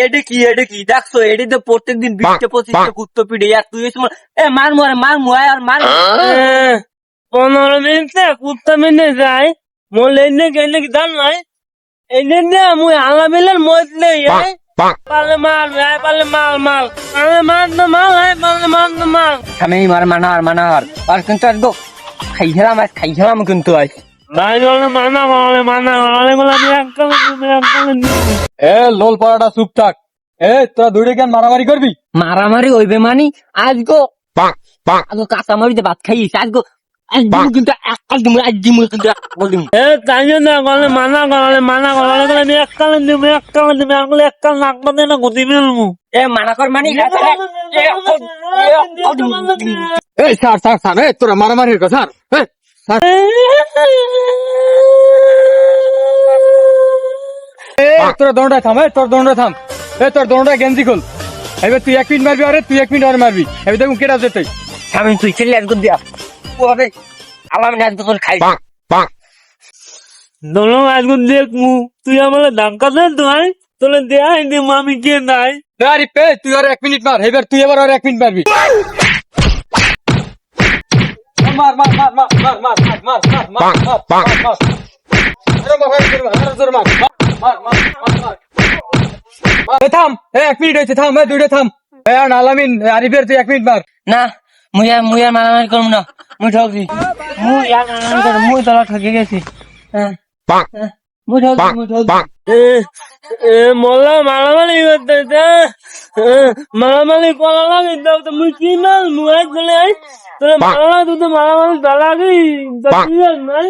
এটা কি দেখছো? এটি তো প্রত্যেকদিন 20-25 কুত্তো পিড়ে আর তুই মার আর মার 15 মিনিটে কুত্তা মিনে যায় মোর লেনে গেলে কি জান নাই এনে না মুই আলা মিলের মত নেই পালে মার আলে মার না মাল আমি মানার আর কিন্তু একদম খাইছিলাম কিন্তু আজ ভাই বলে মানা বলে আমি একদম লোল পড়াটা চুপ থাক। তোরা দৌড়ে কেন মারামারি করবি? মারামারি হইবে মানি আজগো কাঁচা মারিতে ভাত খাইস আজগো কিন্তু এককাল দিমু কিন্তু এককাল দিমু তাই না বলে মানা বলে আমি এককাল আগলে এককাল নাক বাঁধে না গতি মিলমু মানা কর মানি স্যার তোরা মারামারি স্যার তোরা দৌড়ায় থাম তোর দৌড়ায় থাম তোর দৌড়ায় গেঞ্জি খোল। এবার তুই 1 মিনিট মারবি আরে তুই 1 মিনিট আর মারবি এবার দেখুন কেটা যেতে আমি তুই ছেলে আজগো দিয়া ওরে আলাম না আজগো তোর খাই দোনো আজকে দেখমু তুই আমার ধাক্কা দে তুই তোলে দেয় নি মামি কে নাই আরে পে তুই আর 1 মিনিট মার এবার তুই এবার আর 1 মিনিট মারবি থাম 1 মিনিট হয়েছে থাম দুইটা থাম আলামিন আরিফের তুই 1 মিনিট মার না মুই আর মারামারি করব না মুই ঠকি মুই তোরা ঠকে গেছি মুই ঠকি মোল্লা মারামারি করতে মারামারি করা লাগে তো মুই কি মাল মুই বলে তোরা মারামারি তুই তো মারামারি দালাগি নাই